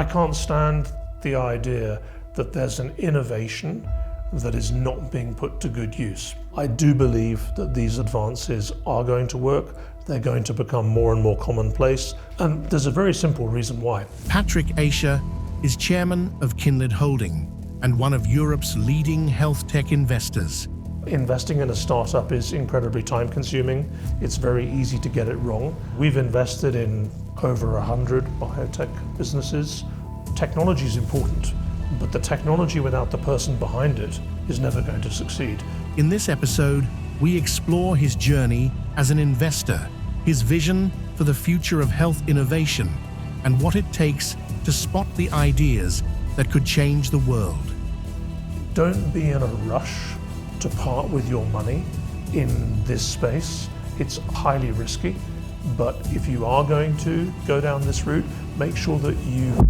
I can't stand the idea that there's an innovation that is not being put to good use. I do believe that these advances are going to work. They're going to become more and more commonplace, and there's a very simple reason why. Patrick Aisha is chairman of Kinlid Holding and one of Europe's leading health tech investors. Investing in a startup is incredibly time-consuming. It's very easy to get it wrong. We've invested in over 100 biotech businesses. Technology is important, but the technology without the person behind it is never going to succeed. In this episode, we explore his journey as an investor, his vision for the future of health innovation, and what it takes to spot the ideas that could change the world. Don't be in a rush to part with your money in this space. It's highly risky, but if you are going to go down this route, make sure that you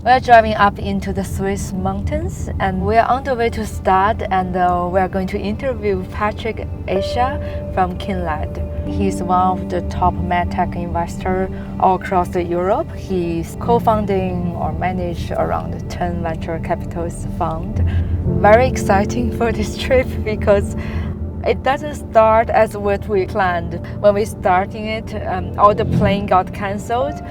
We're driving up into the Swiss mountains and we're on the way to start, and we're going to interview Patrick Aisha from Kinlid. He's one of the top medtech investors all across Europe. He's co-founding or manage around 10 venture capitalist funds. Very exciting for this trip because it doesn't start as what we planned. When we starting it, all the plane got cancelled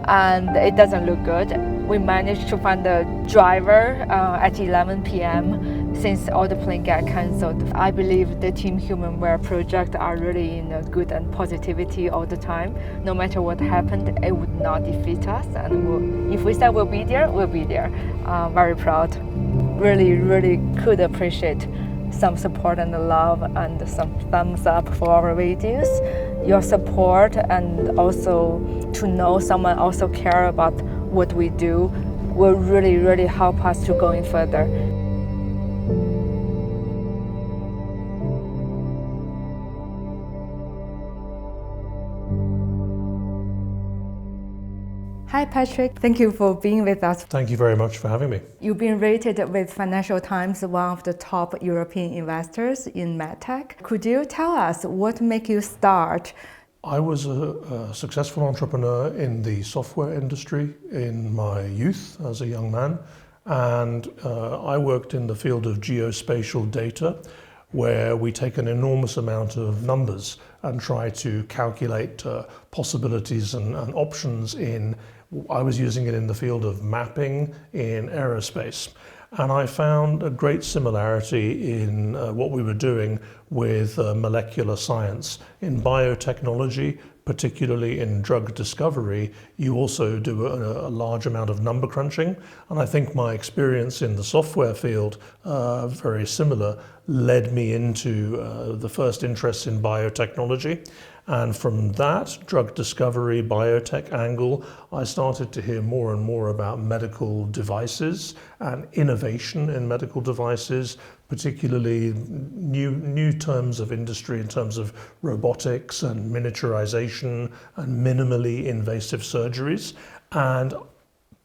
and it doesn't look good. We managed to find the driver at 11 p.m. since all the plane got cancelled. I believe the Team Humanware project are really in a good and positivity all the time. No matter what happened, it would not defeat us. And if we said we'll be there, we'll be there. Very proud. Really could appreciate some support and love and some thumbs up for our videos. Your support and also to know someone also care about what we do will really help us to going further. Hi Patrick, thank you for being with us. Thank you very much for having me. You've been rated with Financial Times one of the top European investors in medtech. Could you tell us what made you start? I was a successful entrepreneur in the software industry in my youth as a young man, and I worked in the field of geospatial data, where we take an enormous amount of numbers and try to calculate possibilities and options in. I was using it in the field of mapping in aerospace. And I found a great similarity in what we were doing with molecular science. In biotechnology, particularly in drug discovery, you also do a large amount of number crunching. And I think my experience in the software field, very similar, led me into the first interest in biotechnology. And from that drug discovery, biotech angle, I started to hear more and more about medical devices and innovation in medical devices, particularly new terms of industry in terms of robotics and miniaturization and minimally invasive surgeries. And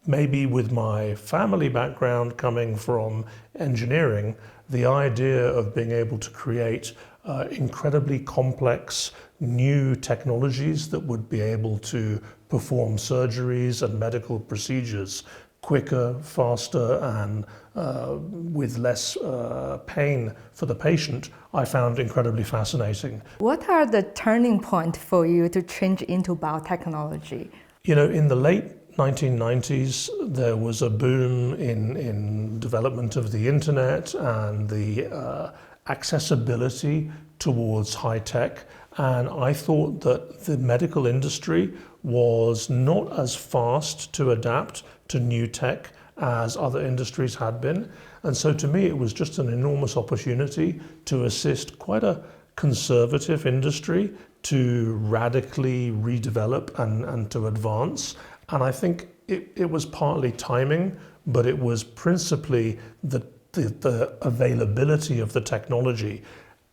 maybe with my family background coming from engineering, the idea of being able to create incredibly complex new technologies that would be able to perform surgeries and medical procedures quicker, faster, and with less pain for the patient, I found incredibly fascinating. What are the turning points for you to change into biotechnology? You know, in the late 1990s, there was a boom in development of the internet and the accessibility towards high tech. And I thought that the medical industry was not as fast to adapt to new tech as other industries had been. And so to me, it was just an enormous opportunity to assist quite a conservative industry to radically redevelop and to advance. And I think it was partly timing, but it was principally the availability of the technology.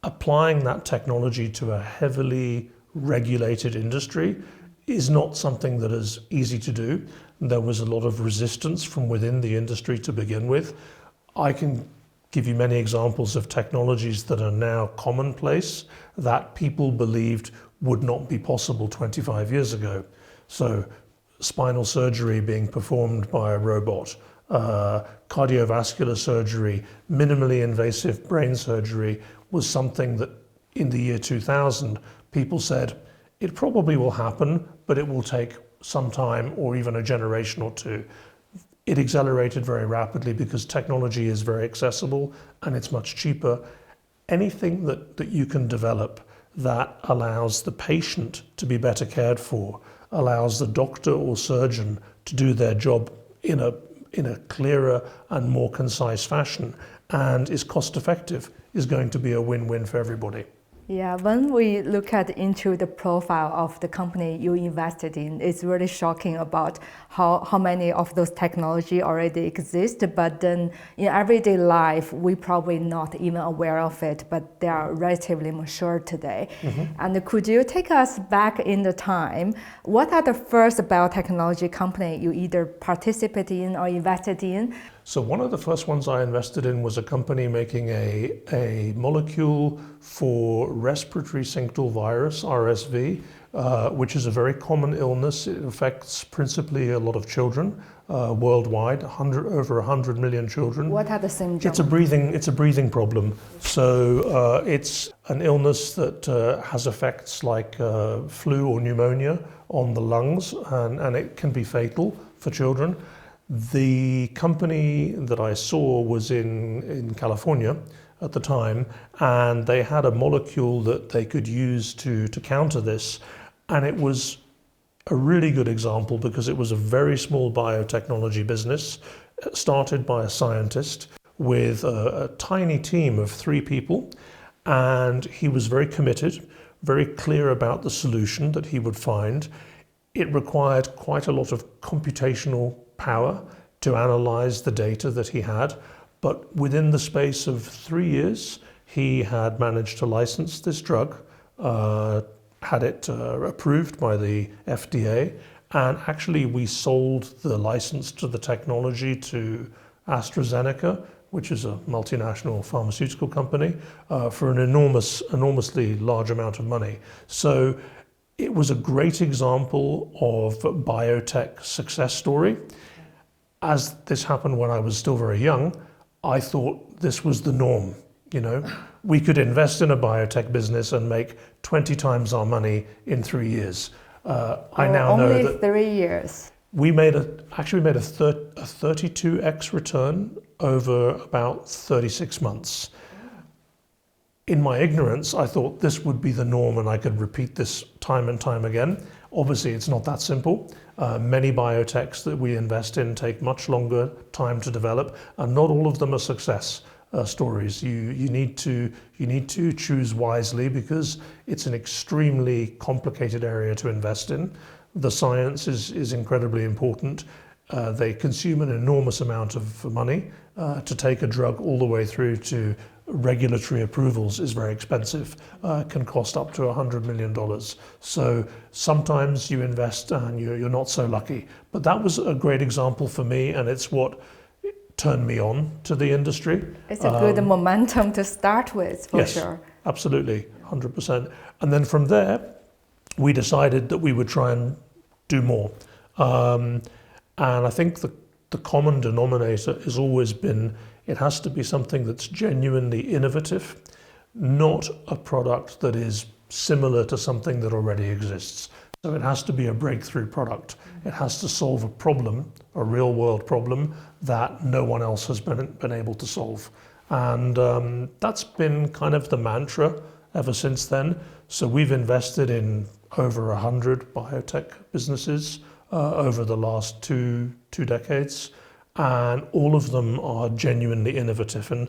Applying that technology to a heavily regulated industry is not something that is easy to do. There was a lot of resistance from within the industry to begin with. I can give you many examples of technologies that are now commonplace that people believed would not be possible 25 years ago. So spinal surgery being performed by a robot, cardiovascular surgery, minimally invasive brain surgery was something that in the year 2000 people said it probably will happen, but it will take some time or even a generation or two. It accelerated very rapidly because technology is very accessible and it's much cheaper. Anything that you can develop that allows the patient to be better cared for, allows the doctor or surgeon to do their job in a clearer and more concise fashion and is cost effective, is going to be a win-win for everybody. Yeah, when we look into the profile of the company you invested in, it's really shocking about how many of those technology already exist, but then in everyday life, we probably not even aware of it, but they are relatively mature today. Mm-hmm. And could you take us back in the time? What are the first biotechnology company you either participated in or invested in? So one of the first ones I invested in was a company making a molecule for respiratory syncytial virus, RSV, which is a very common illness. It affects principally a lot of children worldwide, over 100 million children. What are the symptoms? It's a breathing problem. So it's an illness that has effects like flu or pneumonia on the lungs, and it can be fatal for children. The company that I saw was in California at the time, and they had a molecule that they could use to counter this. And it was a really good example because it was a very small biotechnology business started by a scientist with a tiny team of 3 people. And he was very committed, very clear about the solution that he would find. It required quite a lot of computational power to analyze the data that he had, but within the space of 3 years, he had managed to license this drug, had it approved by the FDA, and actually we sold the license to the technology to AstraZeneca, which is a multinational pharmaceutical company, for an enormously large amount of money. So it was a great example of biotech success story. As this happened when I was still very young, I thought this was the norm. You know, we could invest in a biotech business and make 20 times our money in 3 years. I now know that only 3 years. We actually made a 32x return over about 36 months. In my ignorance, I thought this would be the norm and I could repeat this time and time again. Obviously, it's not that simple. Many biotechs that we invest in take much longer time to develop, and not all of them are success stories. You need to choose wisely because it's an extremely complicated area to invest in. The science is incredibly important. They consume an enormous amount of money. To take a drug all the way through to regulatory approvals is very expensive, can cost up to $100 million. So sometimes you invest and you're not so lucky. But that was a great example for me, and it's what turned me on to the industry. It's a good momentum to start with, for yes, sure. Absolutely, 100%. And then from there, we decided that we would try and do more. And I think the common denominator has always been it has to be something that's genuinely innovative, not a product that is similar to something that already exists. So it has to be a breakthrough product. It has to solve a problem, a real world problem that no one else has been able to solve. And that's been kind of the mantra ever since then. So we've invested in over 100 biotech businesses over the last two decades. And all of them are genuinely innovative. And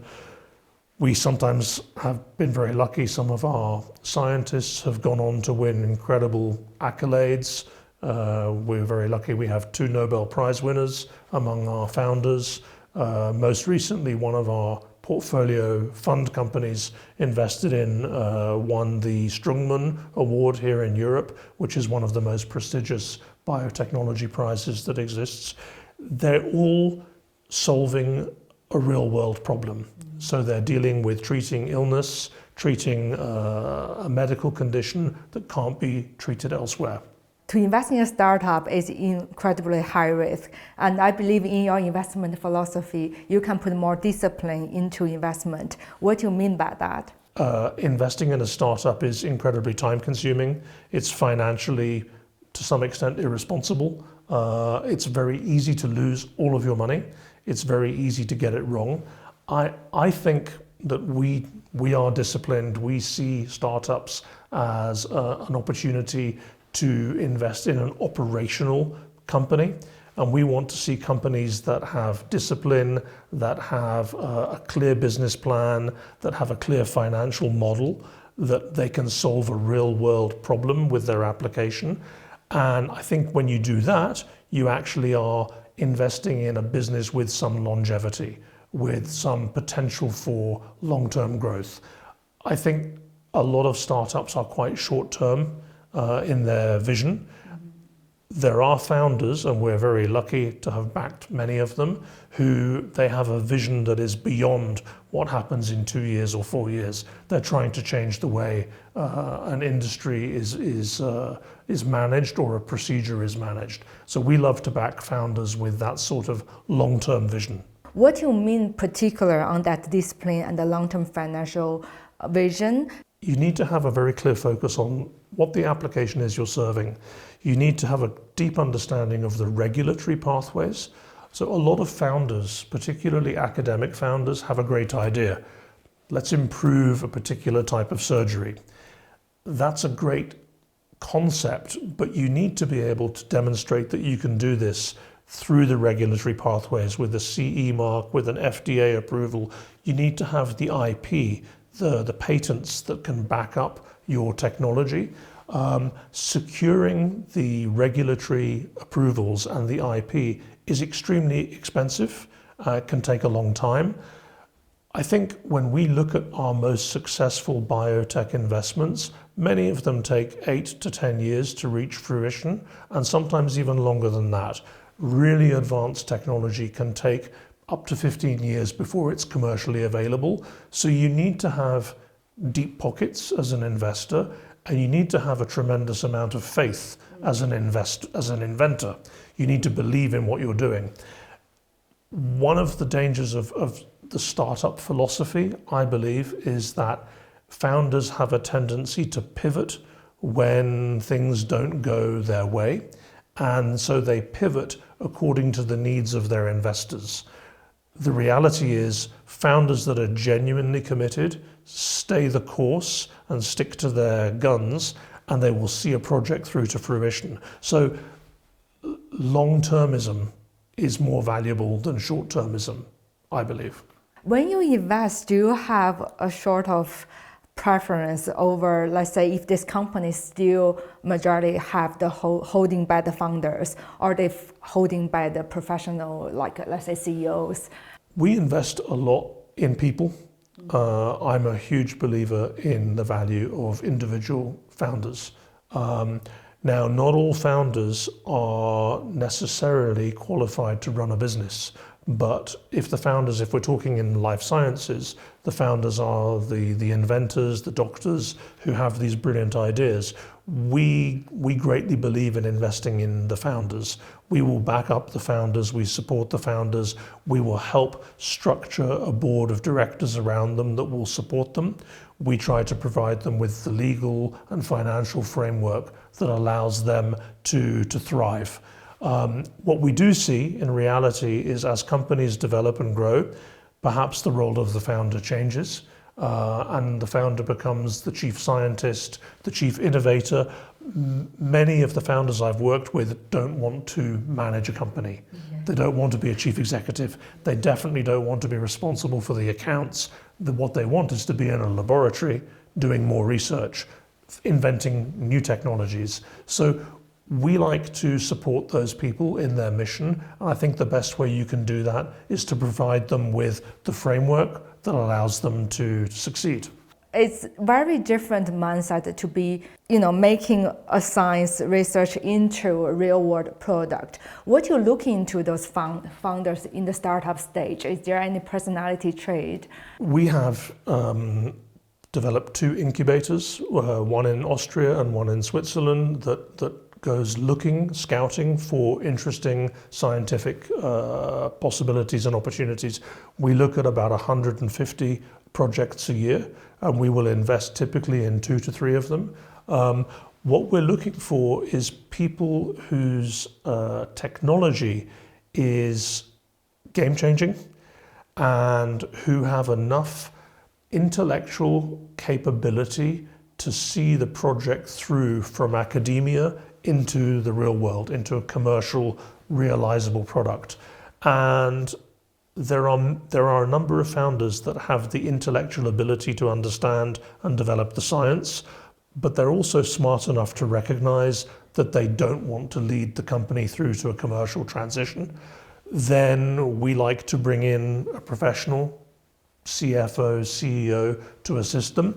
we sometimes have been very lucky. Some of our scientists have gone on to win incredible accolades. We're very lucky. We have 2 Nobel Prize winners among our founders. Most recently, one of our portfolio fund companies invested in won the Strungman Award here in Europe, which is one of the most prestigious biotechnology prizes that exists. They're all solving a real world problem. So they're dealing with treating illness, treating a medical condition that can't be treated elsewhere. To invest in a startup is incredibly high risk, and I believe in your investment philosophy, you can put more discipline into investment. What do you mean by that? Investing in a startup is incredibly time consuming. It's financially, to some extent, irresponsible. It's very easy to lose all of your money. It's very easy to get it wrong. I think that we are disciplined. We see startups as an opportunity to invest in an operational company, and we want to see companies that have discipline, that have a clear business plan, that have a clear financial model, that they can solve a real world problem with their application. And I think when you do that, you actually are investing in a business with some longevity, with some potential for long-term growth. I think a lot of startups are quite short-term in their vision. There are founders, and we're very lucky to have backed many of them, who they have a vision that is beyond what happens in 2 years or 4 years. They're trying to change the way an industry is managed or a procedure is managed. So we love to back founders with that sort of long-term vision. What do you mean particular on that discipline and the long-term financial vision? You need to have a very clear focus on what the application is you're serving. You need to have a deep understanding of the regulatory pathways. So a lot of founders, particularly academic founders, have a great idea. Let's improve a particular type of surgery. That's a great concept, but you need to be able to demonstrate that you can do this through the regulatory pathways with a CE mark, with an FDA approval. You need to have the IP, the patents that can back up your technology. Securing the regulatory approvals and the IP is extremely expensive. It can take a long time. I think when we look at our most successful biotech investments, many of them take 8 to 10 years to reach fruition, and sometimes even longer than that. Really advanced technology can take up to 15 years before it's commercially available. So you need to have deep pockets as an investor, and you need to have a tremendous amount of faith as an inventor. You need to believe in what you're doing. One of the dangers of the startup philosophy, I believe, is that founders have a tendency to pivot when things don't go their way. And so they pivot according to the needs of their investors. The reality is, founders that are genuinely committed stay the course and stick to their guns, and they will see a project through to fruition. So long-termism is more valuable than short-termism, I believe. When you invest, do you have a sort of preference over, let's say, if this company still majority have the holding by the founders, or they holding by the professional, like let's say CEOs? We invest a lot in people. I'm a huge believer in the value of individual founders. Now, not all founders are necessarily qualified to run a business, but if we're talking in life sciences, the founders are the inventors, the doctors who have these brilliant ideas. We greatly believe in investing in the founders. We will back up the founders, we support the founders, we will help structure a board of directors around them that will support them. We try to provide them with the legal and financial framework that allows them to thrive. What we do see in reality is, as companies develop and grow, perhaps the role of the founder changes, and the founder becomes the chief scientist, the chief innovator. Many of the founders I've worked with don't want to manage a company. They don't want to be a chief executive. They definitely don't want to be responsible for the accounts. What they want is to be in a laboratory doing more research, inventing new technologies. So we like to support those people in their mission. And I think the best way you can do that is to provide them with the framework that allows them to succeed. It's very different mindset to be, making a science research into a real world product. What you look into those founders in the startup stage? Is there any personality trait? We have developed 2 incubators, one in Austria and one in Switzerland, that goes scouting for interesting scientific possibilities and opportunities. We look at about 150 projects a year, and we will invest typically in 2 to 3 of them. What we're looking for is people whose technology is game-changing and who have enough intellectual capability to see the project through from academia into the real world, into a commercial, realizable product. And there are a number of founders that have the intellectual ability to understand and develop the science, but they're also smart enough to recognize that they don't want to lead the company through to a commercial transition. Then we like to bring in a professional, CFO, CEO, to assist them.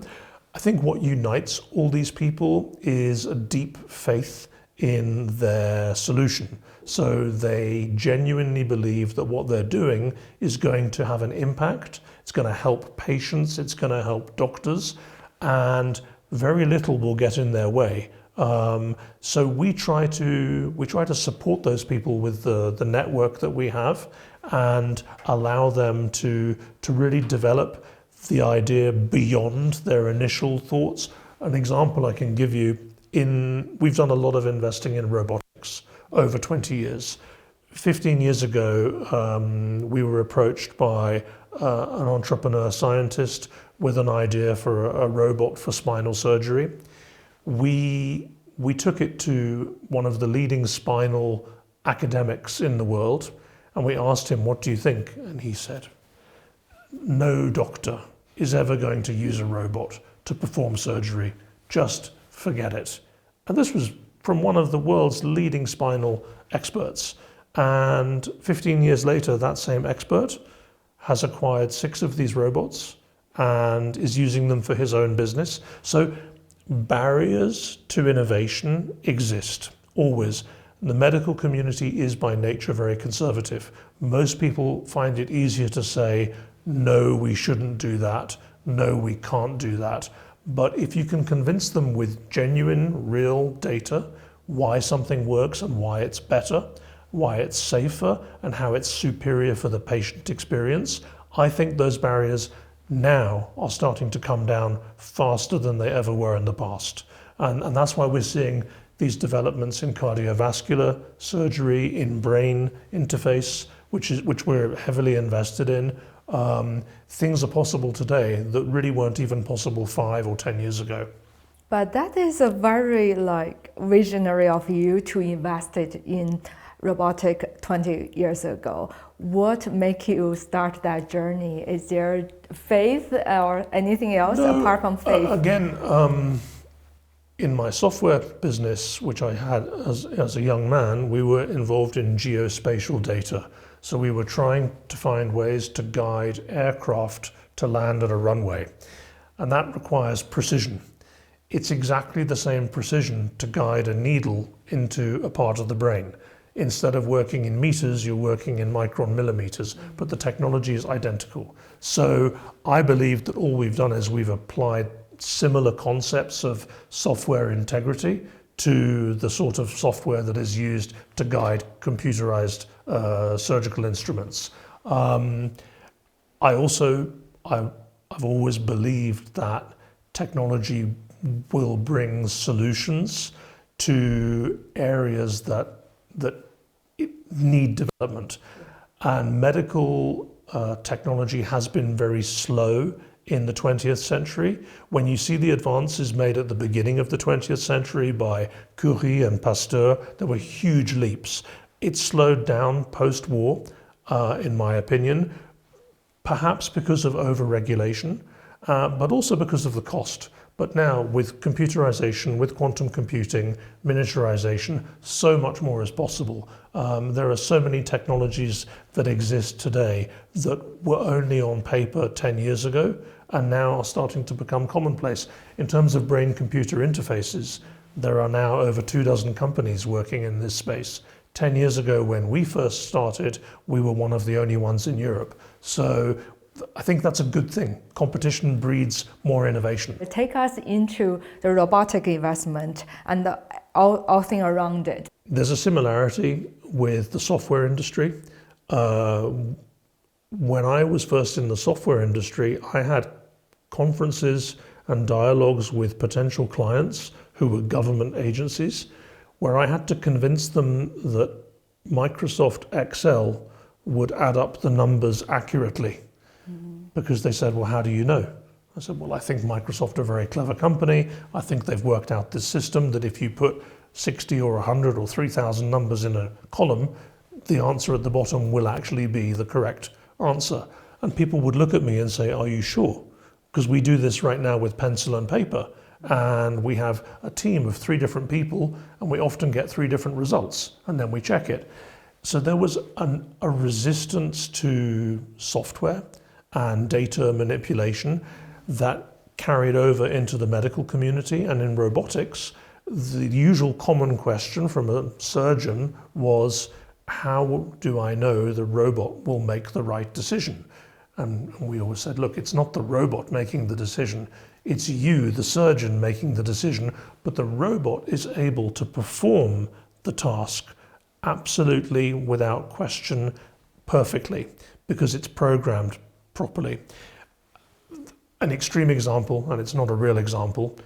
I think what unites all these people is a deep faith in their solution. So they genuinely believe that what they're doing is going to have an impact. It's going to help patients, it's going to help doctors, and very little will get in their way. So we try to support those people with the network that we have and allow them to really develop the idea beyond their initial thoughts. An example I can give you, we've done a lot of investing in robotics over 20 years. 15 years ago, we were approached by an entrepreneur scientist with an idea for a robot for spinal surgery. We took it to one of the leading spinal academics in the world, and we asked him, "What do you think?" And he said, "No doctor is ever going to use a robot to perform surgery. Just forget it." And this was from one of the world's leading spinal experts. And 15 years later, that same expert has acquired 6 of these robots and is using them for his own business. So barriers to innovation exist, always. The medical community is by nature very conservative. Most people find it easier to say, "No, we shouldn't do that. No, we can't do that." But if you can convince them with genuine, real data, why something works and why it's better, why it's safer, and how it's superior for the patient experience, I think those barriers now are starting to come down faster than they ever were in the past. And that's why we're seeing these developments in cardiovascular surgery, in brain interface, which we're heavily invested in. Things are possible today that really weren't even possible 5 or 10 years ago. But that is a very visionary of you to invest it in robotic 20 years ago. What made you start that journey? Is there faith or anything else apart from faith? Again, in my software business, which I had as a young man, we were involved in geospatial data. So we were trying to find ways to guide aircraft to land at a runway. And that requires precision. It's exactly the same precision to guide a needle into a part of the brain. Instead of working in meters, you're working in micron millimeters, but the technology is identical. So I believe that all we've done is we've applied similar concepts of software integrity to the sort of software that is used to guide computerized surgical instruments. I've always believed that technology will bring solutions to areas that need development. And medical technology has been very slow in the 20th century. When you see the advances made at the beginning of the 20th century by Curie and Pasteur, there were huge leaps. It slowed down post-war, in my opinion, perhaps because of over-regulation, but also because of the cost. But now, with computerization, with quantum computing, miniaturization, so much more is possible. There are so many technologies that exist today that were only on paper 10 years ago, and now are starting to become commonplace. In terms of brain-computer interfaces, there are now over 24 companies working in this space. 10 years ago, when we first started, we were one of the only ones in Europe. So I think that's a good thing. Competition breeds more innovation. Take us into the robotic investment and all thing around it. There's a similarity with the software industry. When I was first in the software industry, I had conferences and dialogues with potential clients who were government agencies, where I had to convince them that Microsoft Excel would add up the numbers accurately. Because they said, well, how do you know? I said, well, I think Microsoft are a very clever company. I think they've worked out this system that if you put 60 or 100 or 3,000 numbers in a column, the answer at the bottom will actually be the correct answer. And people would look at me and say, are you sure? Because we do this right now with pencil and paper. And we have a team of 3 different people, and we often get 3 different results, and then we check it. So there was a resistance to software and data manipulation that carried over into the medical community. And in robotics, the usual common question from a surgeon was, how do I know the robot will make the right decision? And we always said, look, it's not the robot making the decision, it's you, the surgeon, making the decision, but the robot is able to perform the task absolutely without question, perfectly, because it's programmed properly. An extreme example, and it's not a real example,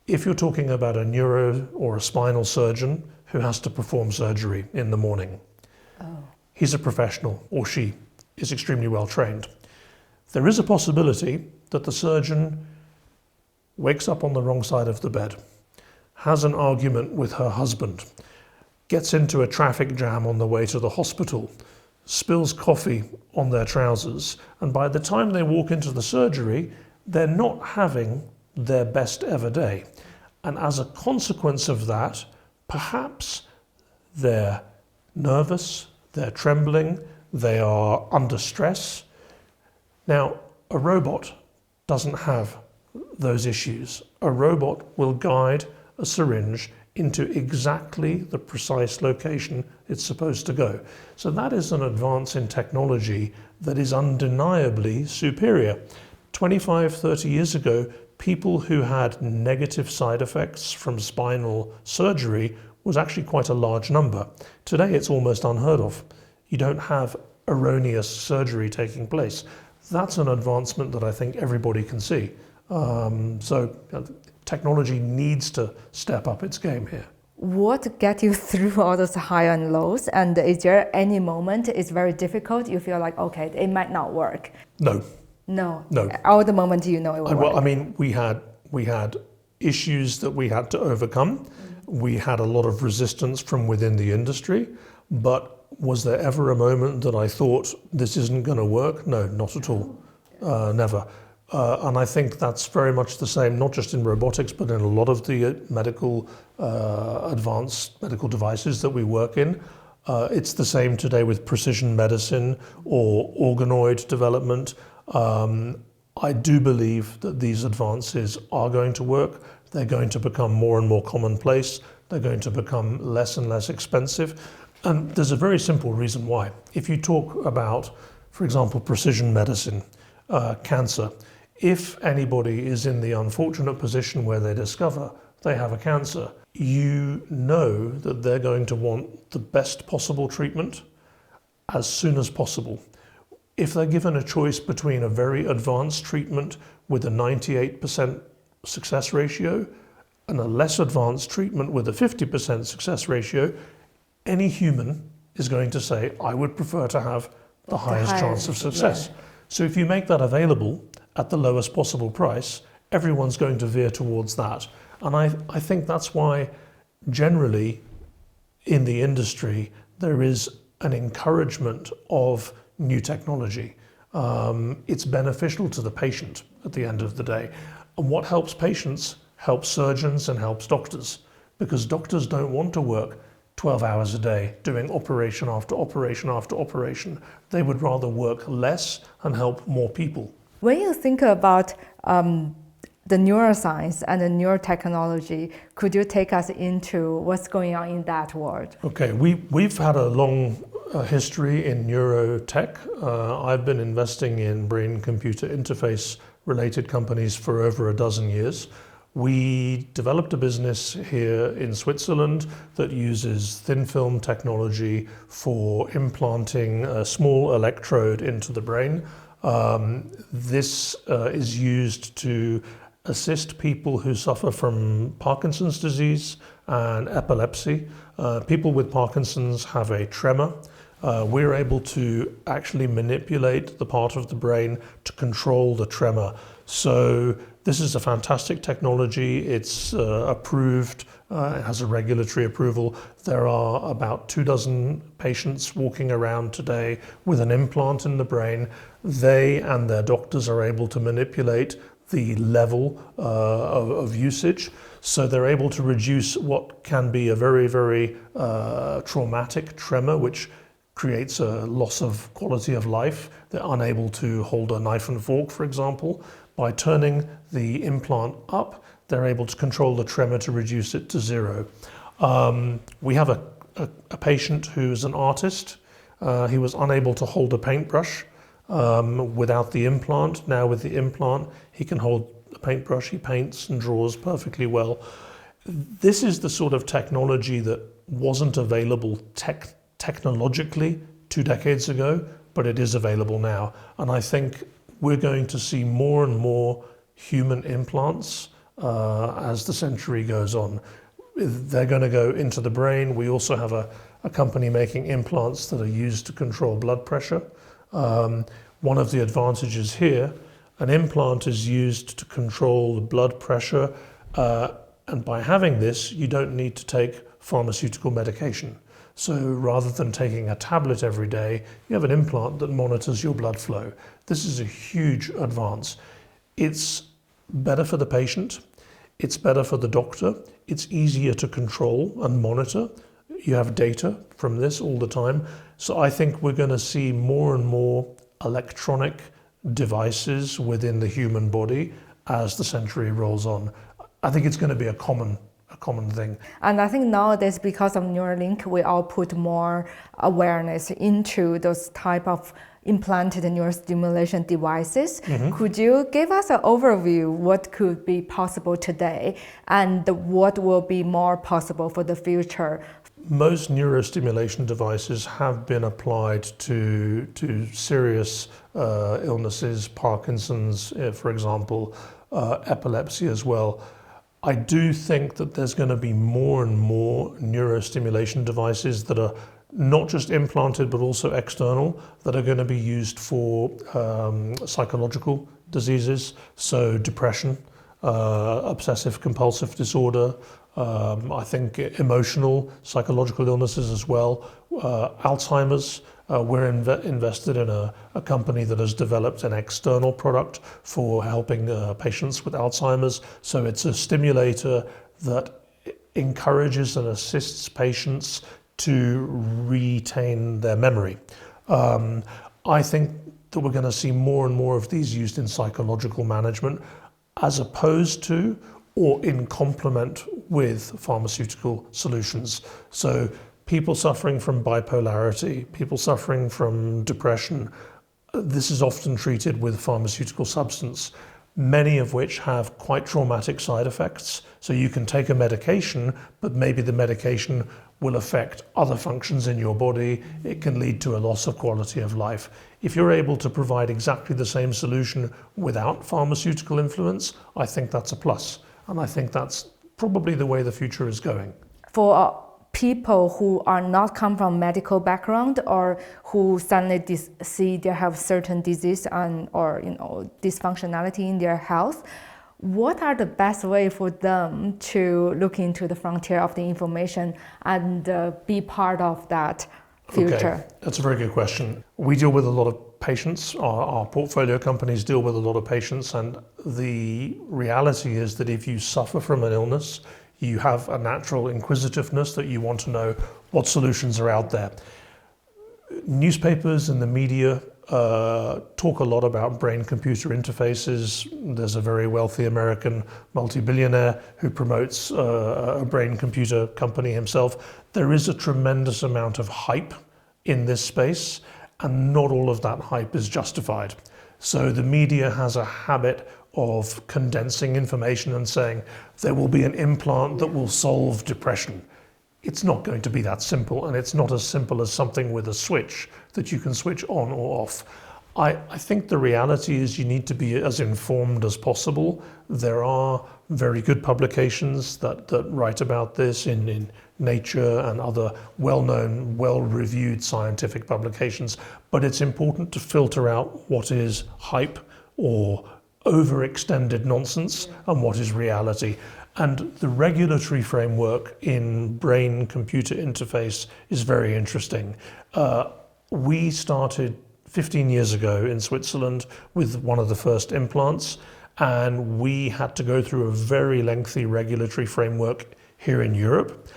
if you're talking about a neuro or a spinal surgeon who has to perform surgery in the morning, he's a professional, or she is extremely well trained. There is a possibility that the surgeon wakes up on the wrong side of the bed, has an argument with her husband, gets into a traffic jam on the way to the hospital, spills coffee on their trousers, and by the time they walk into the surgery, they're not having their best ever day. And as a consequence of that, perhaps they're nervous, they're trembling, they are under stress. Now, a robot doesn't have those issues. A robot will guide a syringe into exactly the precise location it's supposed to go. So that is an advance in technology that is undeniably superior. 25, 30 years ago, people who had negative side effects from spinal surgery was actually quite a large number. Today it's almost unheard of. You don't have erroneous surgery taking place. That's an advancement that I think everybody can see. Technology needs to step up its game here. What get you through all those high and lows? And is there any moment it's very difficult, you feel like, okay, it might not work? No. No. No. All the moment you know it will work. Well, I mean, we had issues that we had to overcome. We had a lot of resistance from within the industry, but was there ever a moment that I thought this isn't going to work? No, not at all. Never. And I think that's very much the same, not just in robotics, but in a lot of the medical, advanced medical devices that we work in. It's the same today with precision medicine or organoid development. I do believe that these advances are going to work. They're going to become more and more commonplace. They're going to become less and less expensive. And there's a very simple reason why. If you talk about, for example, precision medicine, cancer, if anybody is in the unfortunate position where they discover they have a cancer, you know that they're going to want the best possible treatment as soon as possible. If they're given a choice between a very advanced treatment with a 98% success ratio and a less advanced treatment with a 50% success ratio, any human is going to say, I would prefer to have the highest chance of success. Yeah. So if you make that available at the lowest possible price, everyone's going to veer towards that. And I think that's why generally in the industry there is an encouragement of new technology. It's beneficial to the patient at the end of the day. And what helps patients helps surgeons and helps doctors, because doctors don't want to work 12 hours a day doing operation after operation after operation. They would rather work less and help more people When you think about the neuroscience and the neurotechnology, could you take us into what's going on in that world? Okay, we've had a long history in neurotech. I've been investing in brain-computer interface related companies for over a dozen years. We developed a business here in Switzerland that uses thin film technology for implanting a small electrode into the brain. This is used to assist people who suffer from Parkinson's disease and epilepsy. People with Parkinson's have a tremor. We're able to actually manipulate the part of the brain to control the tremor. So this is a fantastic technology. It's approved, it has a regulatory approval. There are about 24 patients walking around today with an implant in the brain. They and their doctors are able to manipulate the level of usage. So they're able to reduce what can be a very, very traumatic tremor, which creates a loss of quality of life. They're unable to hold a knife and fork, for example. By turning the implant up, they're able to control the tremor to reduce it to zero. We have a patient who's an artist. He was unable to hold a paintbrush without the implant. Now with the implant, he can hold a paintbrush, he paints and draws perfectly well. This is the sort of technology that wasn't available technologically 2 decades ago, but it is available now. And I think we're going to see more and more human implants as the century goes on. They're going to go into the brain. We also have a company making implants that are used to control blood pressure. One of the advantages here, an implant is used to control the blood pressure, and by having this, you don't need to take pharmaceutical medication. So rather than taking a tablet every day, you have an implant that monitors your blood flow. This is a huge advance. It's better for the patient, it's better for the doctor, it's easier to control and monitor. You have data from this all the time. So I think we're going to see more and more electronic devices within the human body as the century rolls on. I think it's going to be a common thing. And I think nowadays, because of Neuralink, we all put more awareness into those type of implanted neurostimulation devices. Mm-hmm. Could you give us an overview what could be possible today and what will be more possible for the future? Most neurostimulation devices have been applied to serious illnesses, Parkinson's, for example, epilepsy as well. I do think that there's going to be more and more neurostimulation devices that are not just implanted but also external, that are going to be used for psychological diseases, so depression, obsessive compulsive disorder, I think emotional, psychological illnesses as well, Alzheimer's. We're invested in a company that has developed an external product for helping patients with Alzheimer's. So it's a stimulator that encourages and assists patients to retain their memory. I think that we're going to see more and more of these used in psychological management as opposed to or in complement with pharmaceutical solutions. So people suffering from bipolarity, people suffering from depression, this is often treated with pharmaceutical substance, many of which have quite traumatic side effects. So you can take a medication, but maybe the medication will affect other functions in your body. It can lead to a loss of quality of life. If you're able to provide exactly the same solution without pharmaceutical influence, I think that's a plus. And I think that's probably the way the future is going. For people who are not come from medical background or who suddenly see they have certain disease or dysfunctionality in their health, what are the best way for them to look into the frontier of the information and be part of that future? Okay, that's a very good question. We deal with a lot of patients. Our portfolio companies deal with a lot of patients, and the reality is that if you suffer from an illness, you have a natural inquisitiveness that you want to know what solutions are out there. Newspapers and the media talk a lot about brain-computer interfaces. There's a very wealthy American multi-billionaire who promotes a brain-computer company himself. There is a tremendous amount of hype in this space, and not all of that hype is justified. So the media has a habit of condensing information and saying there will be an implant that will solve depression. It's not going to be that simple, and it's not as simple as something with a switch that you can switch on or off. I think the reality is you need to be as informed as possible. There are very good publications that write about this in Nature and other well-known, well-reviewed scientific publications, but it's important to filter out what is hype or overextended nonsense and what is reality. And the regulatory framework in brain-computer interface is very interesting. We started 15 years ago in Switzerland with one of the first implants, and we had to go through a very lengthy regulatory framework here in Europe.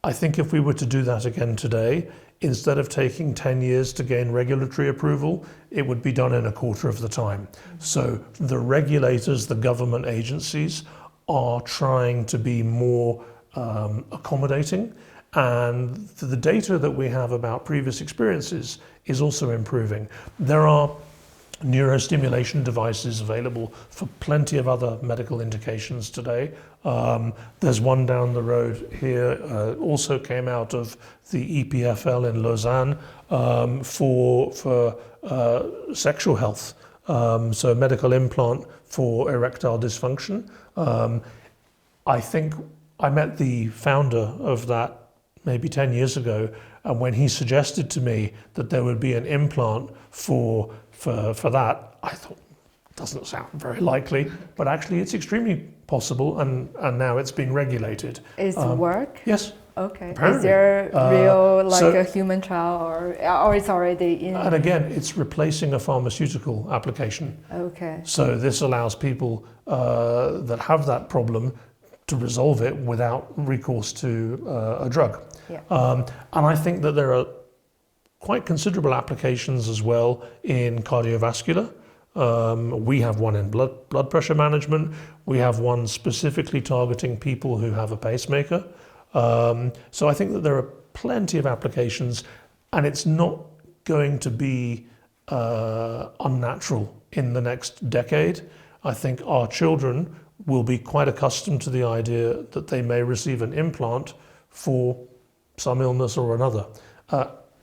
I think if we were to do that again today, instead of taking 10 years to gain regulatory approval, it would be done in a quarter of the time. So the regulators, the government agencies, are trying to be more accommodating, and the data that we have about previous experiences is also improving. There are neurostimulation devices available for plenty of other medical indications today. There's one down the road here, also came out of the EPFL in Lausanne, for sexual health. So a medical implant for erectile dysfunction. I think I met the founder of that maybe 10 years ago, and when he suggested to me that there would be an implant for that, I thought, doesn't sound very likely, but actually it's extremely possible, and now it's being regulated. Is it work? Yes. Okay. Apparently. Is there real so- a human trial or it's already in? And again, it's replacing a pharmaceutical application. Okay. So this allows people that have that problem to resolve it without recourse to a drug. Yeah. And I think that there are quite considerable applications as well in cardiovascular. We have one in blood pressure management. We have one specifically targeting people who have a pacemaker. So I think that there are plenty of applications, and it's not going to be unnatural in the next decade. I think our children will be quite accustomed to the idea that they may receive an implant for some illness or another.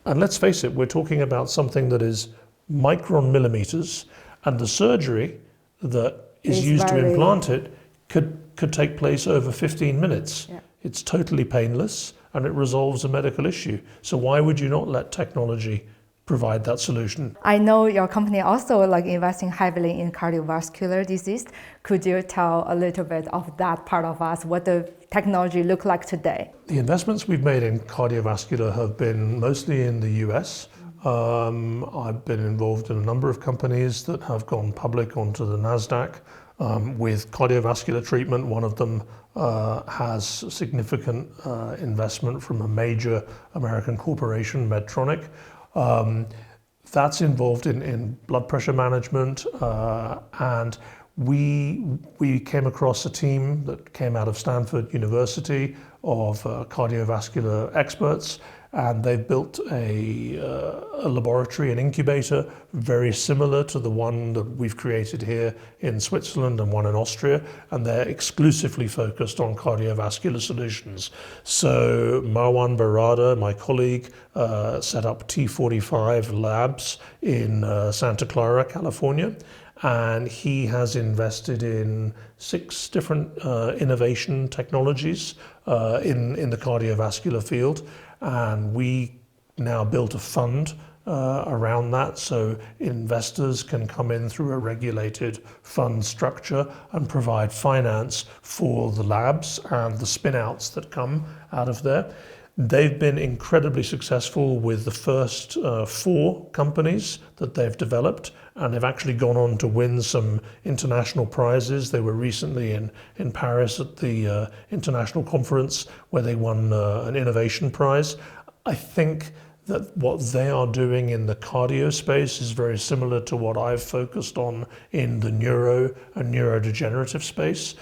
And let's face it, we're talking about something that is micron millimeters, and the surgery that is used to implant it could take place over 15 minutes. Yeah. It's totally painless, and it resolves a medical issue. So why would you not let technology provide that solution? I know your company also investing heavily in cardiovascular disease. Could you tell a little bit of that part of us, what the technology look like today? The investments we've made in cardiovascular have been mostly in the US. I've been involved in a number of companies that have gone public onto the NASDAQ with cardiovascular treatment. One of them has significant investment from a major American corporation, Medtronic. That's involved in blood pressure management, and we came across a team that came out of Stanford University of cardiovascular experts, and they've built a laboratory, an incubator, very similar to the one that we've created here in Switzerland and one in Austria, and they're exclusively focused on cardiovascular solutions. So Marwan Barada, my colleague, set up T45 Labs in Santa Clara, California, and he has invested in 6 different innovation technologies in the cardiovascular field. And we now built a fund around that, so investors can come in through a regulated fund structure and provide finance for the labs and the spin-outs that come out of there. They've been incredibly successful with the first 4 companies that they've developed, and they've actually gone on to win some international prizes. They were recently in Paris at the international conference where they won an innovation prize. I think that what they are doing in the cardio space is very similar to what I've focused on in the neuro and neurodegenerative space.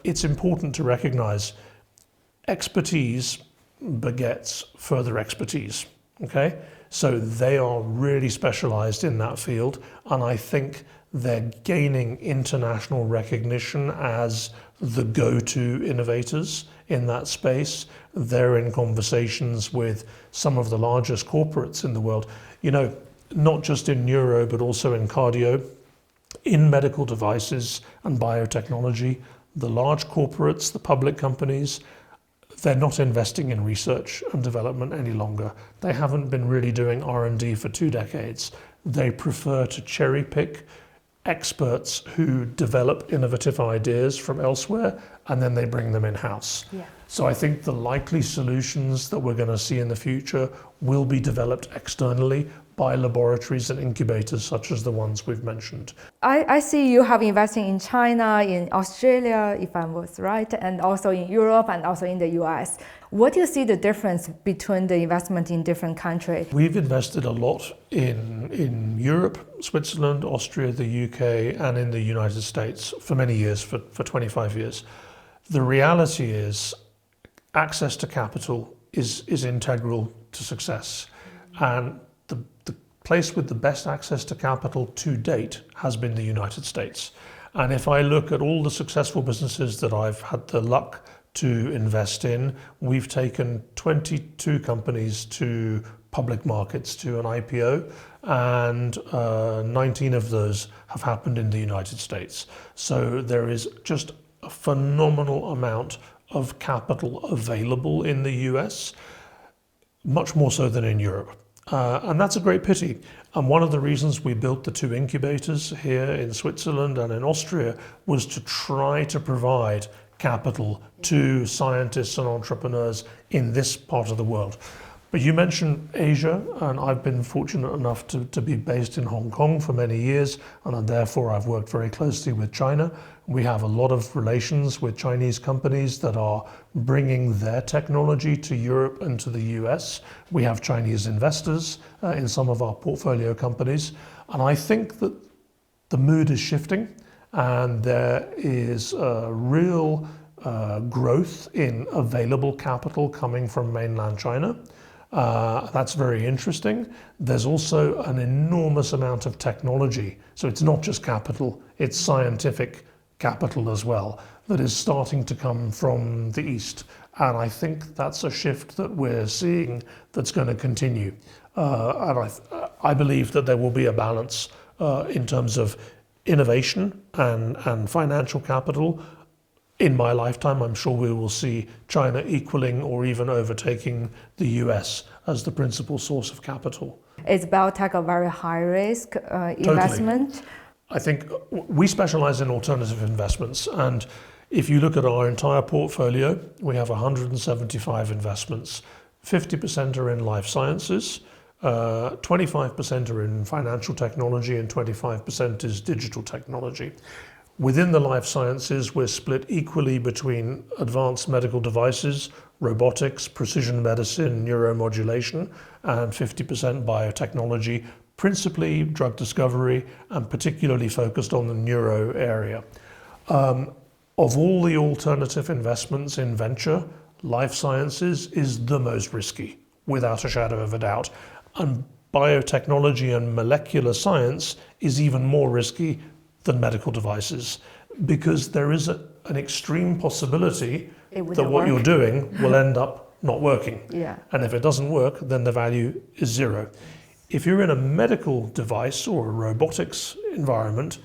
It's important to recognize expertise begets further expertise, okay? So they are really specialized in that field, and I think they're gaining international recognition as the go-to innovators in that space. They're in conversations with some of the largest corporates in the world, not just in neuro, but also in cardio, in medical devices and biotechnology. The large corporates, the public companies, they're not investing in research and development any longer. They haven't been really doing R&D for 2 decades. They prefer to cherry pick experts who develop innovative ideas from elsewhere, and then they bring them in-house. Yeah. So I think the likely solutions that we're going to see in the future will be developed externally by laboratories and incubators such as the ones we've mentioned. I see you have invested in China, in Australia, if I was right, and also in Europe and also in the US. What do you see the difference between the investment in different countries? We've invested a lot in Europe, Switzerland, Austria, the UK, and in the United States for many years, for 25 years. The reality is access to capital is integral to success. And the place with the best access to capital to date has been the United States. And if I look at all the successful businesses that I've had the luck to invest in, we've taken 22 companies to public markets, to an IPO, and 19 of those have happened in the United States. So there is just a phenomenal amount of capital available in the US, much more so than in Europe. And that's a great pity. And one of the reasons we built the 2 incubators here in Switzerland and in Austria was to try to provide capital to scientists and entrepreneurs in this part of the world. But you mentioned Asia, and I've been fortunate enough to be based in Hong Kong for many years, and therefore I've worked very closely with China. We have a lot of relations with Chinese companies that are bringing their technology to Europe and to the US. We have Chinese investors in some of our portfolio companies, and I think that the mood is shifting, and there is a real growth in available capital coming from mainland China. That's very interesting. There's also an enormous amount of technology. So it's not just capital, it's scientific capital as well that is starting to come from the East. And I think that's a shift that we're seeing that's going to continue. And I believe that there will be a balance in terms of innovation and financial capital. In my lifetime, I'm sure we will see China equaling or even overtaking the US as the principal source of capital. Is biotech a very high risk investment? Totally. I think we specialize in alternative investments, and if you look at our entire portfolio, we have 175 investments. 50% are in life sciences, 25% are in financial technology, and 25% is digital technology. Within the life sciences, we're split equally between advanced medical devices, robotics, precision medicine, neuromodulation, and 50% biotechnology, principally drug discovery, and particularly focused on the neuro area. Of all the alternative investments in venture, life sciences is the most risky, without a shadow of a doubt. And biotechnology and molecular science is even more risky than medical devices, because there is an extreme possibility that what you're doing will end up not working. Yeah. And if it doesn't work, then the value is zero. If you're in a medical device or a robotics environment,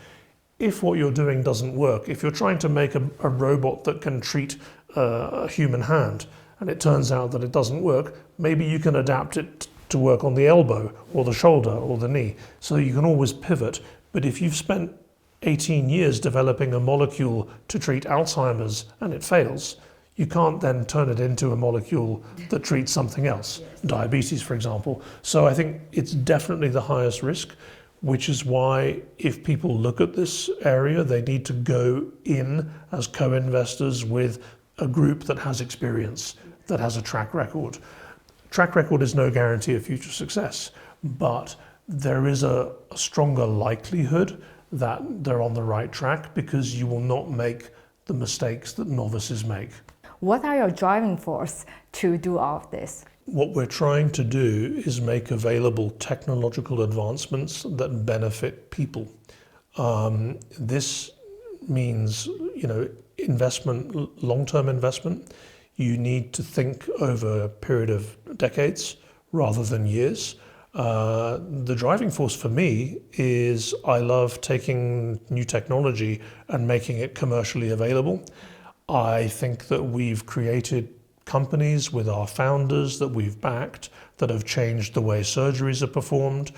if what you're doing doesn't work, if you're trying to make a robot that can treat a human hand, and it turns out that it doesn't work, maybe you can adapt it to work on the elbow or the shoulder or the knee. So you can always pivot. But if you've spent 18 years developing a molecule to treat Alzheimer's and it fails, you can't then turn it into a molecule that treats something else, diabetes, for example. So I think it's definitely the highest risk, which is why if people look at this area, they need to go in as co-investors with a group that has experience, that has a track record. Track record is no guarantee of future success, but there is a stronger likelihood that they're on the right track because you will not make the mistakes that novices make. What are your driving force to do all of this? What we're trying to do is make available technological advancements that benefit people. This means, investment, long-term investment. You need to think over a period of decades rather than years. The driving force for me is I love taking new technology and making it commercially available. I think that we've created companies with our founders that we've backed that have changed the way surgeries are performed.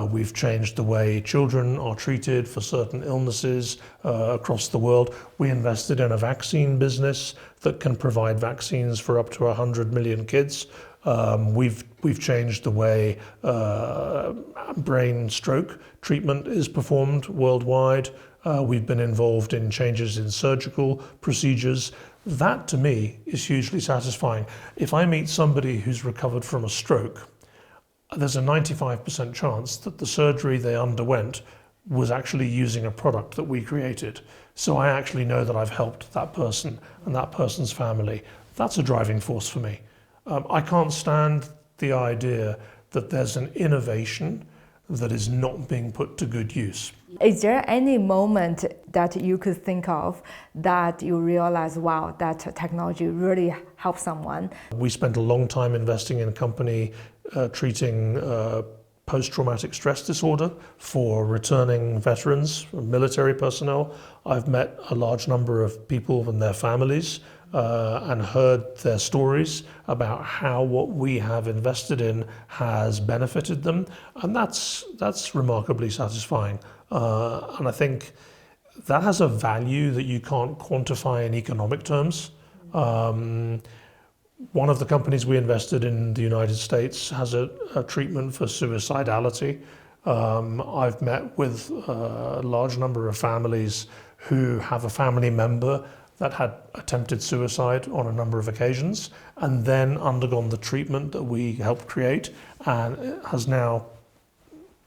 We've changed the way children are treated for certain illnesses across the world. We invested in a vaccine business that can provide vaccines for up to 100 million kids. We've changed the way brain stroke treatment is performed worldwide. We've been involved in changes in surgical procedures. That to me is hugely satisfying. If I meet somebody who's recovered from a stroke, there's a 95% chance that the surgery they underwent was actually using a product that we created. So I actually know that I've helped that person and that person's family. That's a driving force for me. I can't stand the idea that there's an innovation that is not being put to good use. Is there any moment that you could think of that you realize, wow, that technology really helped someone? We spent a long time investing in a company treating post-traumatic stress disorder for returning veterans, military personnel. I've met a large number of people and their families and heard their stories about how what we have invested in has benefited them, and that's remarkably satisfying. And I think that has a value that you can't quantify in economic terms. One of the companies we invested in the United States has a treatment for suicidality. I've met with a large number of families who have a family member that had attempted suicide on a number of occasions and then undergone the treatment that we helped create and has now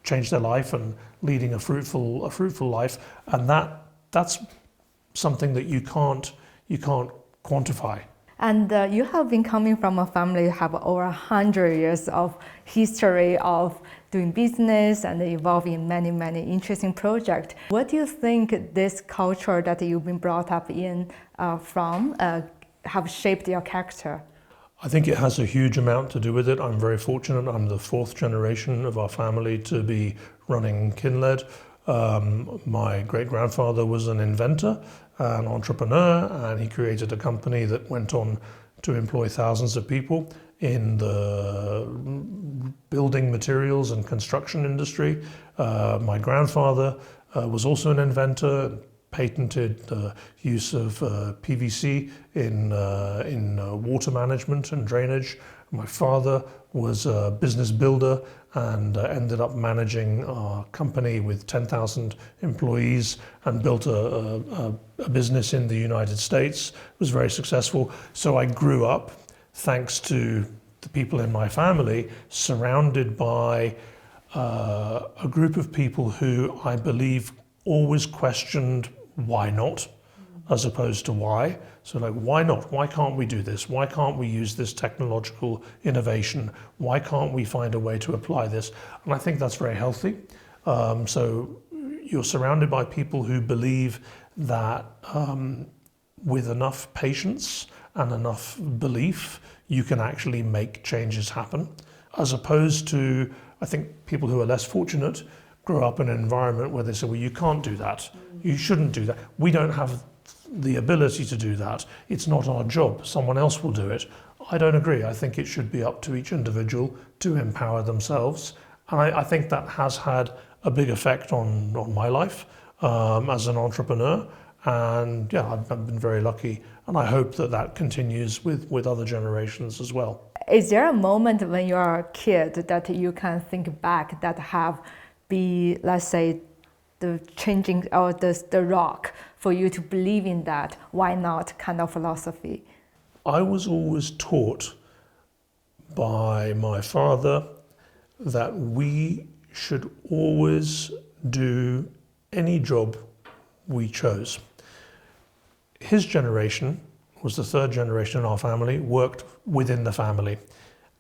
changed their life and leading a fruitful life. And that's something that you can't quantify. And you have been coming from a family who have over 100 years of history of doing business and involved in many, many interesting projects. What do you think this culture that you've been brought up in have shaped your character? I think it has a huge amount to do with it. I'm very fortunate. I'm the fourth generation of our family to be running Kinled. My great-grandfather was an inventor, an entrepreneur, and he created a company that went on to employ thousands of people in the building materials and construction industry. My grandfather was also an inventor, patented the use of PVC in water management and drainage. My father was a business builder and ended up managing a company with 10,000 employees and built a business in the United States. It was very successful. So I grew up, thanks to the people in my family, surrounded by a group of people who I believe always questioned why not, as opposed to why. So like, why not? Why can't we do this? Why can't we use this technological innovation? Why can't we find a way to apply this? And I think that's very healthy. So you're surrounded by people who believe that with enough patience and enough belief, you can actually make changes happen. As opposed to, I think, people who are less fortunate grow up in an environment where they say, well, you can't do that. You shouldn't do that. We don't have the ability to do that. It's not our job. Someone else will do it. I don't agree. I think it should be up to each individual to empower themselves. And I think that has had a big effect on my life as an entrepreneur. And yeah, I've been very lucky. And I hope that that continues with other generations as well. Is there a moment when you are a kid that you can think back that have be, let's say, the changing or the rock for you to believe in that why not kind of philosophy? I was always taught by my father that we should always do any job we chose. His generation was the third generation in our family, worked within the family,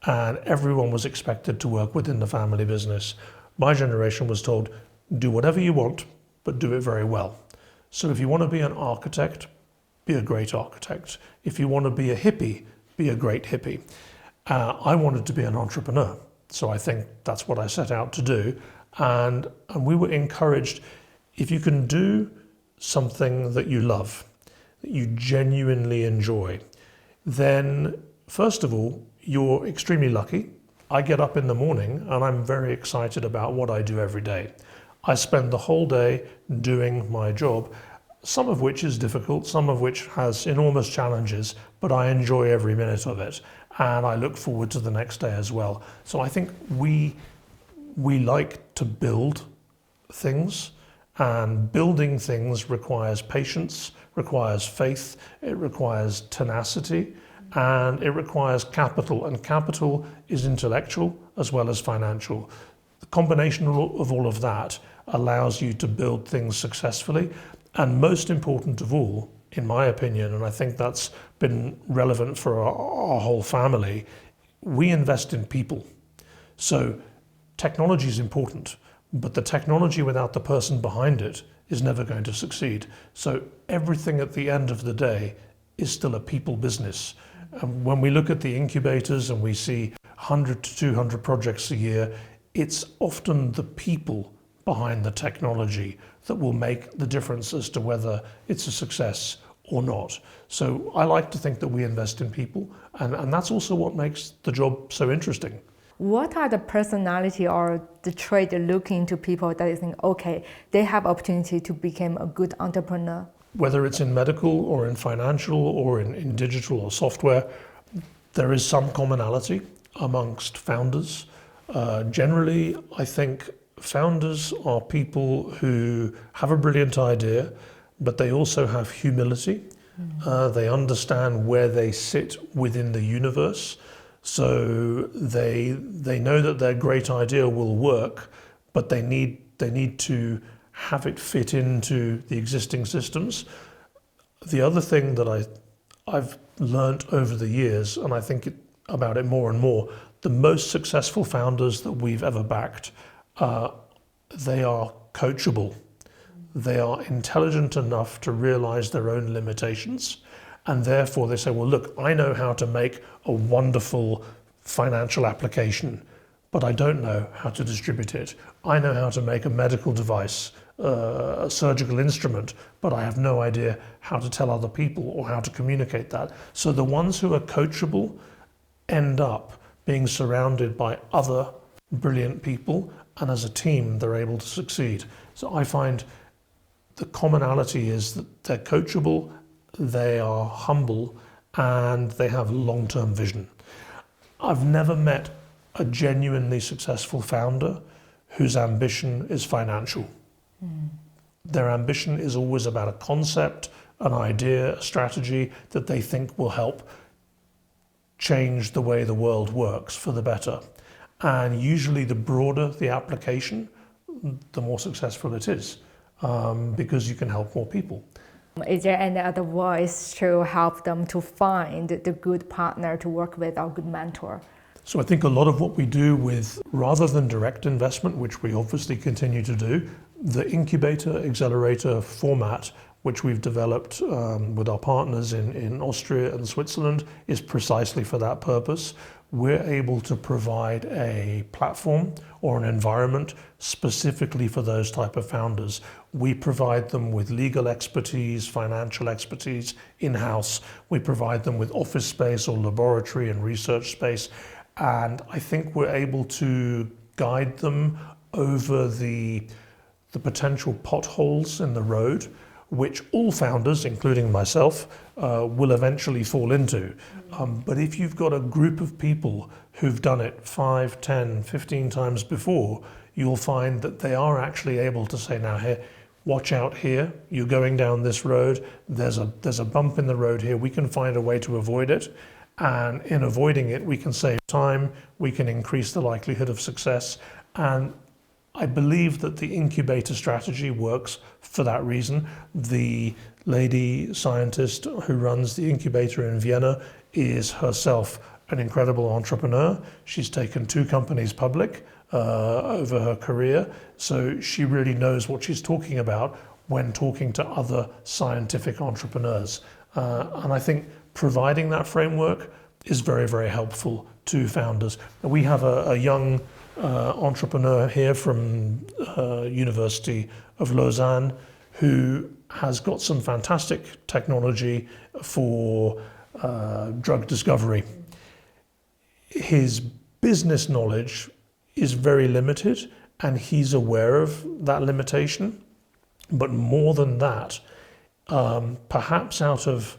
and everyone was expected to work within the family business. My generation was told, do whatever you want, but do it very well. So if you want to be an architect, be a great architect. If you want to be a hippie, be a great hippie. I wanted to be an entrepreneur, so I think that's what I set out to do. And we were encouraged, if you can do something that you love, that you genuinely enjoy, then first of all, you're extremely lucky. I get up in the morning and I'm very excited about what I do every day. I spend the whole day doing my job, some of which is difficult, some of which has enormous challenges, but I enjoy every minute of it. And I look forward to the next day as well. So I think we like to build things, and building things requires patience, requires faith, it requires tenacity, and it requires capital. And capital is intellectual as well as financial. The combination of all of that allows you to build things successfully. And most important of all, in my opinion, and I think that's been relevant for our whole family, we invest in people. So technology is important, but the technology without the person behind it is never going to succeed. So everything at the end of the day is still a people business. And when we look at the incubators and we see 100 to 200 projects a year, it's often the people behind the technology that will make the difference as to whether it's a success or not. So I like to think that we invest in people, and that's also what makes the job so interesting. What are the personality or the trait you look into people that you think, okay, they have opportunity to become a good entrepreneur? Whether it's in medical or in financial or in digital or software, there is some commonality amongst founders. Generally, I think founders are people who have a brilliant idea, but they also have humility. They understand where they sit within the universe. So they know that their great idea will work, but they need to have it fit into the existing systems. The other thing that I've learnt over the years, and I think about it more and more, the most successful founders that we've ever backed, they are coachable. They are intelligent enough to realize their own limitations, and therefore they say, well, look, I know how to make a wonderful financial application, but I don't know how to distribute it. I know how to make a medical device, a surgical instrument, but I have no idea how to tell other people or how to communicate that. So the ones who are coachable end up being surrounded by other brilliant people, and as a team, they're able to succeed. So I find the commonality is that they're coachable, they are humble, and they have long-term vision. I've never met a genuinely successful founder whose ambition is financial. Their ambition is always about a concept, an idea, a strategy that they think will help change the way the world works for the better. And usually the broader the application, the more successful it is, because you can help more people. Is there any other ways to help them to find the good partner to work with or good mentor? So I think a lot of what we do with, rather than direct investment, which we obviously continue to do, the incubator accelerator format, which we've developed with our partners in Austria and Switzerland, is precisely for that purpose. We're able to provide a platform or an environment specifically for those type of founders. We provide them with legal expertise, financial expertise in-house. We provide them with office space or laboratory and research space. And I think we're able to guide them over the potential potholes in the road, which all founders, including myself, will eventually fall into. But if you've got a group of people who've done it 5, 10, 15 times before, you'll find that they are actually able to say, now here, watch out here, you're going down this road, there's a bump in the road here, we can find a way to avoid it. And in avoiding it, we can save time, we can increase the likelihood of success. And I believe that the incubator strategy works for that reason. The lady scientist who runs the incubator in Vienna is herself an incredible entrepreneur. She's taken 2 companies public over her career, so she really knows what she's talking about when talking to other scientific entrepreneurs. And I think providing that framework is very, very helpful to founders. We have a young entrepreneur here from University of Lausanne who has got some fantastic technology for drug discovery. His business knowledge is very limited and he's aware of that limitation, but more than that, perhaps out of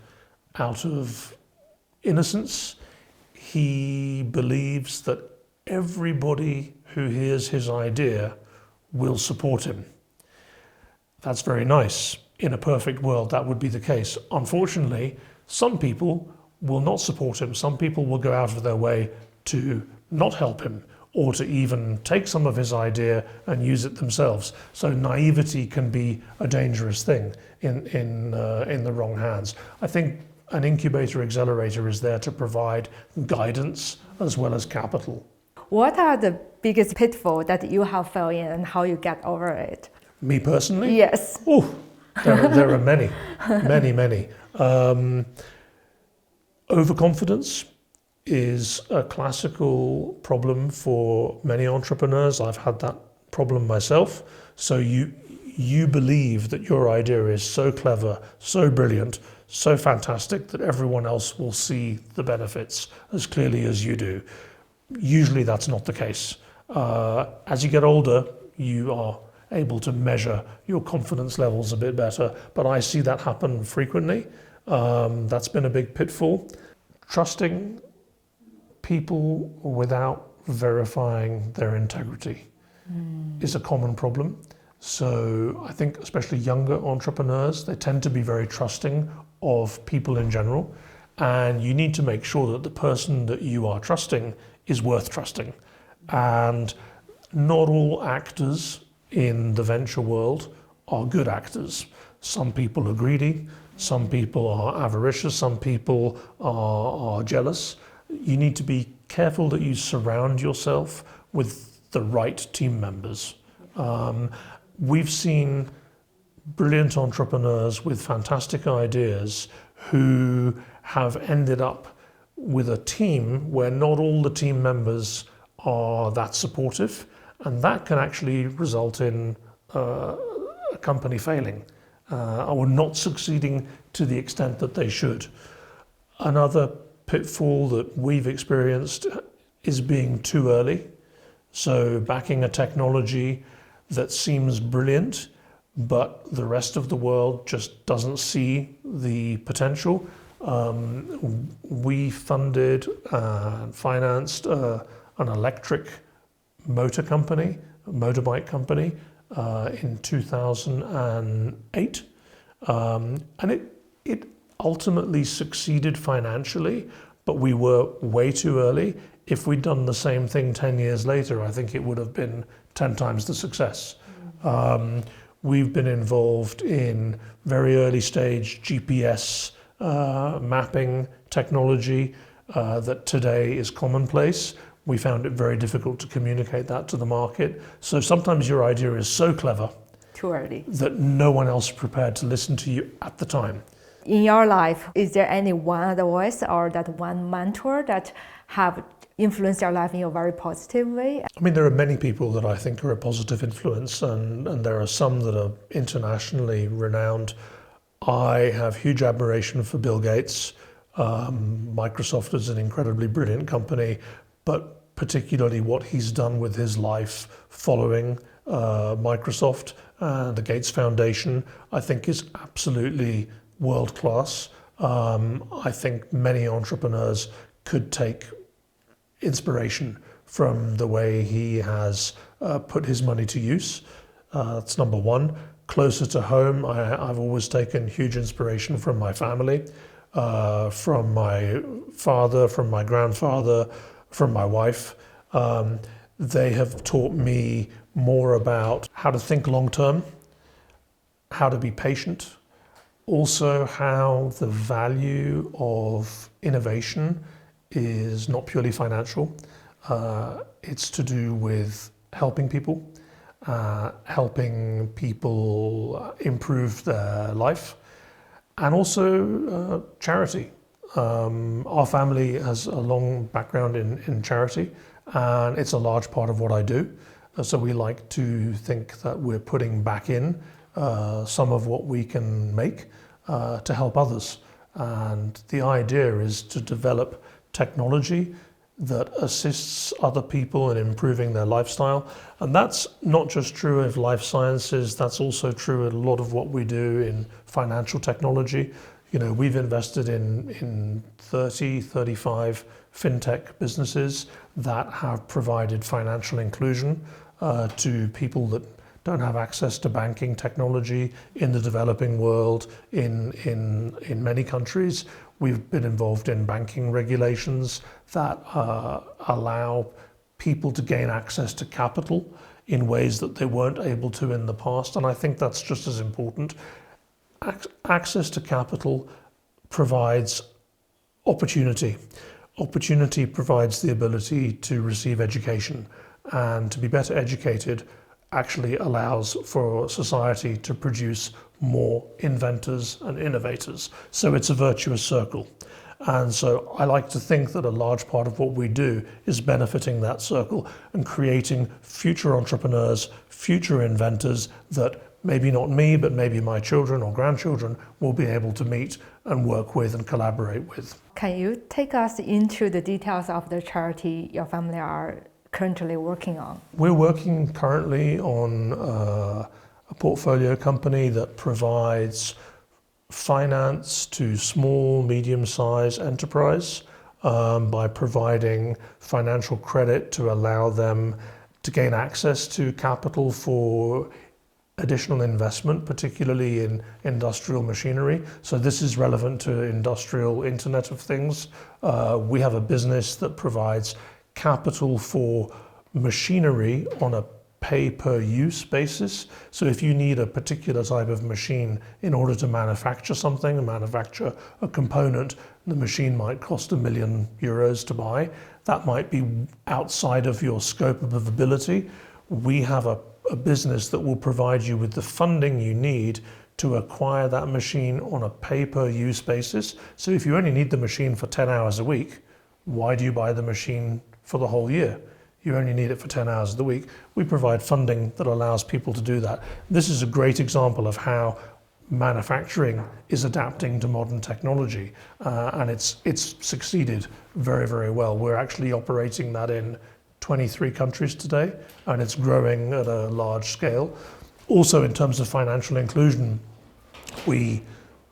innocence, he believes that everybody who hears his idea will support him. That's very nice. In a perfect world, that would be the case. Unfortunately, some people will not support him. Some people will go out of their way to not help him or to even take some of his idea and use it themselves. So naivety can be a dangerous thing in the wrong hands. I think an incubator accelerator is there to provide guidance as well as capital. What are the biggest pitfalls that you have fell in and how you get over it? Me personally? Yes. Oh, there are many, many. Overconfidence is a classical problem for many entrepreneurs. I've had that problem myself. So you believe that your idea is so clever, so brilliant, so fantastic that everyone else will see the benefits as clearly as you do. Usually that's not the case. As you get older, you are able to measure your confidence levels a bit better, but I see that happen frequently. That's been a big pitfall. Trusting people without verifying their integrity is a common problem. So I think especially younger entrepreneurs, they tend to be very trusting of people in general, and you need to make sure that the person that you are trusting is worth trusting. And not all actors in the venture world are good actors. Some people are greedy, some people are avaricious, some people are jealous. You need to be careful that you surround yourself with the right team members. We've seen brilliant entrepreneurs with fantastic ideas who have ended up with a team where not all the team members are that supportive, and that can actually result in a company failing or not succeeding to the extent that they should. Another pitfall that we've experienced is being too early. So backing a technology that seems brilliant, but the rest of the world just doesn't see the potential. We funded and financed an electric motorbike company in 2008. And it ultimately succeeded financially, but we were way too early. If we'd done the same thing 10 years later, I think it would have been 10 times the success. We've been involved in very early stage GPS mapping technology that today is commonplace. We found it very difficult to communicate that to the market. So sometimes your idea is so clever Too early. that no one else is prepared to listen to you at the time. In your life, is there any one advice or that one mentor that have influenced your life in a very positive way? I mean, there are many people that I think are a positive influence, and there are some that are internationally renowned. I have huge admiration for Bill Gates. Microsoft is an incredibly brilliant company, but particularly what he's done with his life following Microsoft and the Gates Foundation, I think is absolutely world-class. I think many entrepreneurs could take inspiration from the way he has put his money to use. That's number one. closer to home, I've always taken huge inspiration from my family, from my father, from my grandfather, from my wife. They have taught me more about how to think long term, how to be patient, also how the value of innovation is not purely financial. It's to do with helping people improve their life, and also charity. Our family has a long background in charity, and it's a large part of what I do. So we like to think that we're putting back in some of what we can make to help others. And the idea is to develop technology that assists other people in improving their lifestyle. And that's not just true of life sciences, that's also true in a lot of what we do in financial technology. You know, we've invested in 35 fintech businesses that have provided financial inclusion to people that don't have access to banking technology in the developing world. In many countries, we've been involved in banking regulations that allow people to gain access to capital in ways that they weren't able to in the past. And I think that's just as important. Access to capital provides opportunity. Opportunity provides the ability to receive education, and to be better educated actually allows for society to produce more inventors and innovators. So it's a virtuous circle. And so I like to think that a large part of what we do is benefiting that circle and creating future entrepreneurs, future inventors that maybe not me, but maybe my children or grandchildren will be able to meet and work with and collaborate with. Can you take us into the details of the charity your family are currently working on? We're working currently on a portfolio company that provides finance to small, medium-sized enterprise by providing financial credit to allow them to gain access to capital for additional investment, particularly in industrial machinery. So this is relevant to industrial Internet of Things. We have a business that provides capital for machinery on a pay-per-use basis. So if you need a particular type of machine in order to manufacture something, manufacture a component, the machine might cost €1 million to buy. That might be outside of your scope of ability. We have a business that will provide you with the funding you need to acquire that machine on a pay-per-use basis. So if you only need the machine for 10 hours a week, why do you buy the machine for the whole year? You only need it for 10 hours of the week. We provide funding that allows people to do that. This is a great example of how manufacturing is adapting to modern technology, and it's succeeded very, very well. We're actually operating that in 23 countries today, and it's growing at a large scale. Also, in terms of financial inclusion, we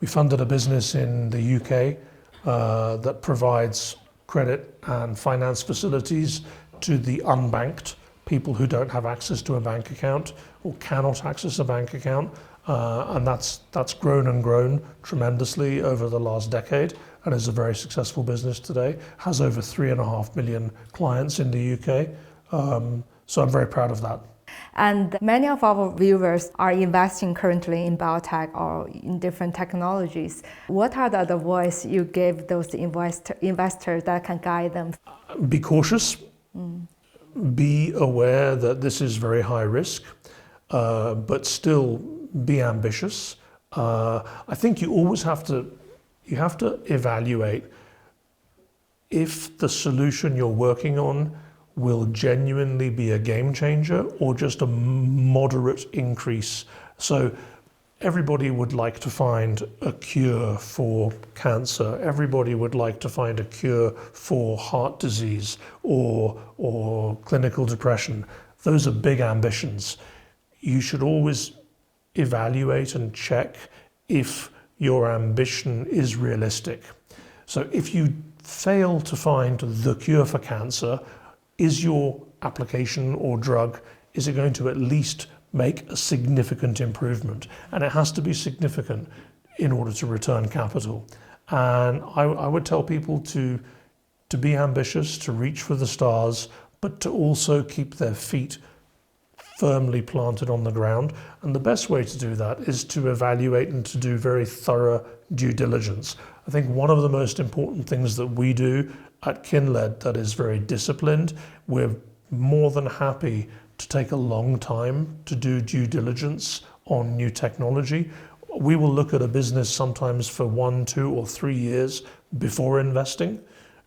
funded a business in the UK that provides credit and finance facilities to the unbanked, people who don't have access to a bank account or cannot access a bank account. And that's grown and grown tremendously over the last decade, and is a very successful business today. Has over 3.5 million clients in the UK. So I'm very proud of that. And many of our viewers are investing currently in biotech or in different technologies. What are the advice you give those investors that can guide them? Be cautious. Be aware that this is very high risk, but still be ambitious. I think you always have to evaluate if the solution you're working on will genuinely be a game changer or just a moderate increase. So everybody would like to find a cure for cancer. Everybody would like to find a cure for heart disease or clinical depression. Those are big ambitions. You should always evaluate and check if your ambition is realistic. So if you fail to find the cure for cancer, is your application or drug, is it going to at least make a significant improvement, and it has to be significant in order to return capital. And I would tell people to be ambitious, to reach for the stars, but to also keep their feet firmly planted on the ground. And the best way to do that is to evaluate and to do very thorough due diligence. I think one of the most important things that we do at Kinled that is very disciplined, we're more than happy to take a long time to do due diligence on new technology. We will look at a business sometimes for 1, 2, or 3 years before investing,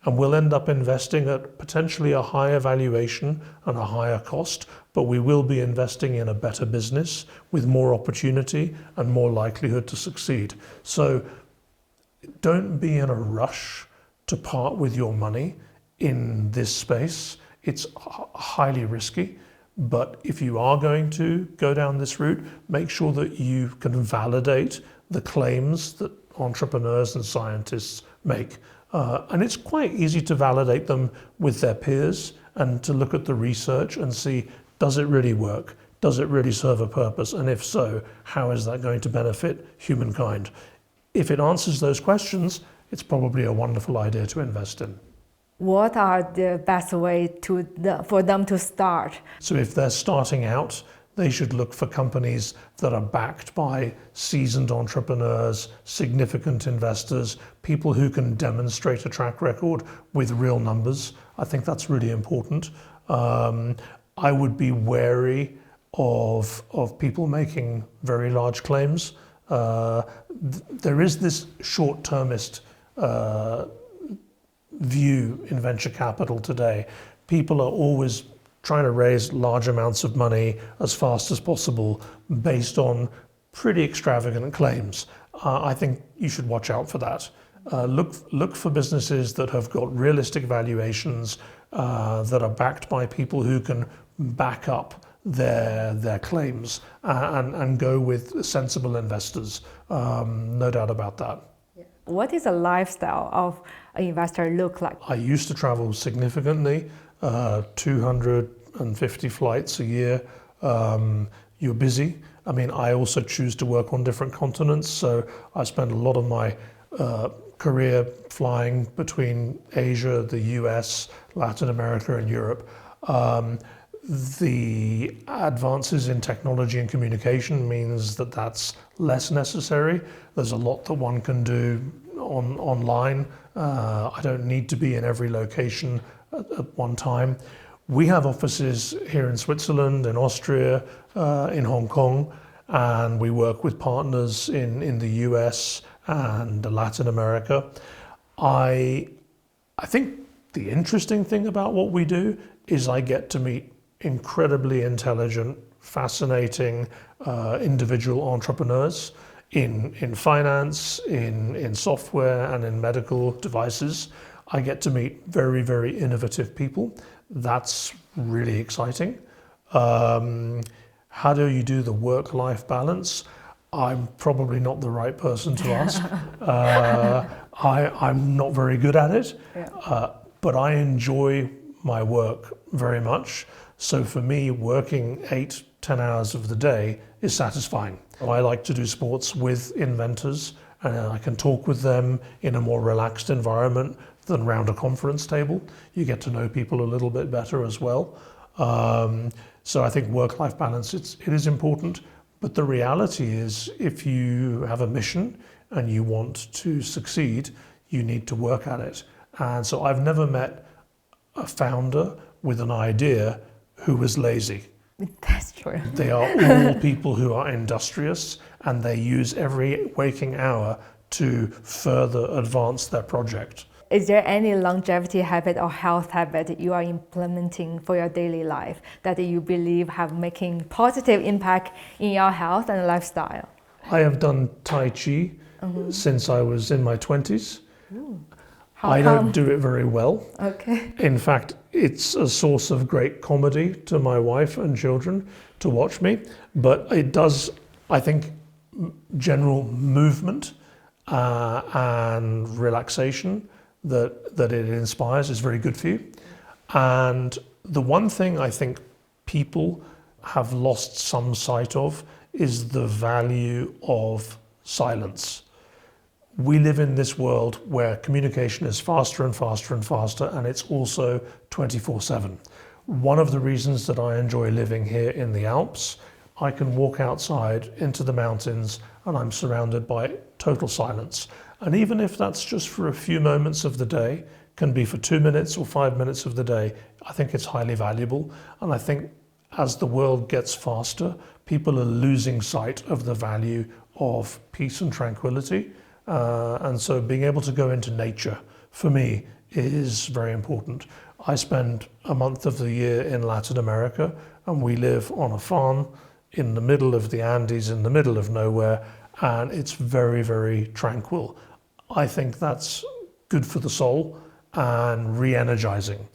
and we'll end up investing at potentially a higher valuation and a higher cost, but we will be investing in a better business with more opportunity and more likelihood to succeed. So don't be in a rush to part with your money in this space. It's highly risky, but if you are going to go down this route, make sure that you can validate the claims that entrepreneurs and scientists make. And it's quite easy to validate them with their peers and to look at the research and see, does it really work? Does it really serve a purpose? And if so, how is that going to benefit humankind? If it answers those questions, it's probably a wonderful idea to invest in. What are the best way for them to start? So if they're starting out, they should look for companies that are backed by seasoned entrepreneurs, significant investors, people who can demonstrate a track record with real numbers. I think that's really important. I would be wary of people making very large claims. There is this short-termist view in venture capital today. People are always trying to raise large amounts of money as fast as possible based on pretty extravagant claims. I think you should watch out for that. Look for businesses that have got realistic valuations, that are backed by people who can back up their claims, and go with sensible investors. No doubt about that. What is a lifestyle of an investor look like? I used to travel significantly, 250 flights a year. You're busy. I mean, I also choose to work on different continents, so I spend a lot of my career flying between Asia, the US, Latin America, and Europe. The advances in technology and communication means that that's less necessary. There's a lot that one can do online. I don't need to be in every location at one time. We have offices here in Switzerland, in Austria, in Hong Kong, and we work with partners in the US and Latin America. I think the interesting thing about what we do is I get to meet incredibly intelligent, fascinating individual entrepreneurs in finance, in software, and in medical devices. I get to meet very, very innovative people. That's really exciting. How do you do the work-life balance? I'm probably not the right person to ask. I'm not very good at it, but I enjoy my work very much. So for me, working 8-10 hours of the day is satisfying. I like to do sports with inventors, and I can talk with them in a more relaxed environment than around a conference table. You get to know people a little bit better as well. So I think work-life balance, it is important, but the reality is if you have a mission and you want to succeed, you need to work at it. And so I've never met a founder with an idea who was lazy. That's true. They are all people who are industrious, and they use every waking hour to further advance their project. Is there any longevity habit or health habit you are implementing for your daily life that you believe have making positive impact in your health and lifestyle? I have done Tai Chi since I was in my 20s. How come? Don't do it very well. Okay. In fact, it's a source of great comedy to my wife and children to watch me, but it does, I think, general movement and relaxation that it inspires is very good for you. And the one thing I think people have lost some sight of is the value of silence. We live in this world where communication is faster and faster and faster, and it's also 24/7. One of the reasons that I enjoy living here in the Alps, I can walk outside into the mountains and I'm surrounded by total silence. And even if that's just for a few moments of the day, can be for 2 minutes or 5 minutes of the day, I think it's highly valuable. And I think as the world gets faster, people are losing sight of the value of peace and tranquility. And so being able to go into nature, for me, is very important. I spend a month of the year in Latin America, and we live on a farm in the middle of the Andes, in the middle of nowhere, and it's very, very tranquil. I think that's good for the soul and re-energizing.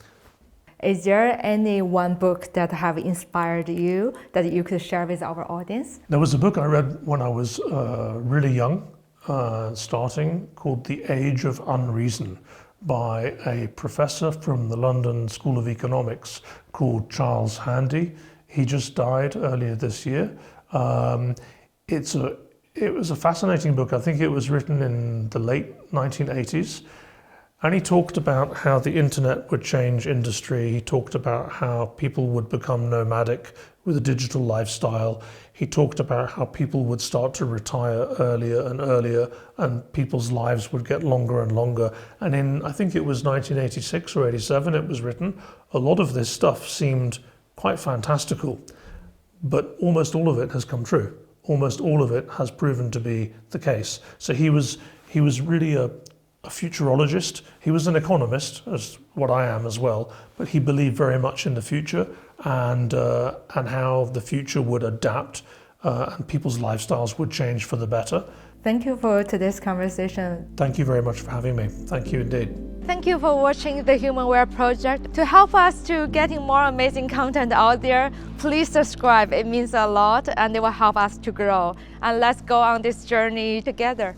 Is there any one book that have inspired you that you could share with our audience? There was a book I read when I was really young, starting, called The Age of Unreason, by a professor from the London School of Economics called Charles Handy. He just died earlier this year. It was a fascinating book. I think it was written in the late 1980s. And he talked about how the internet would change industry. He talked about how people would become nomadic with a digital lifestyle. He talked about how people would start to retire earlier and earlier, and people's lives would get longer and longer. And in, I think it was 1986 or 87, it was written. A lot of this stuff seemed quite fantastical, but almost all of it has come true. Almost all of it has proven to be the case. So he was really a futurologist. He was an economist, as what I am as well, but he believed very much in the future and how the future would adapt and people's lifestyles would change for the better. Thank you for today's conversation. Thank you very much for having me. Thank you indeed. Thank you for watching the Humanware Project. To help us to getting more amazing content out there, please subscribe. It means a lot and it will help us to grow. And let's go on this journey together.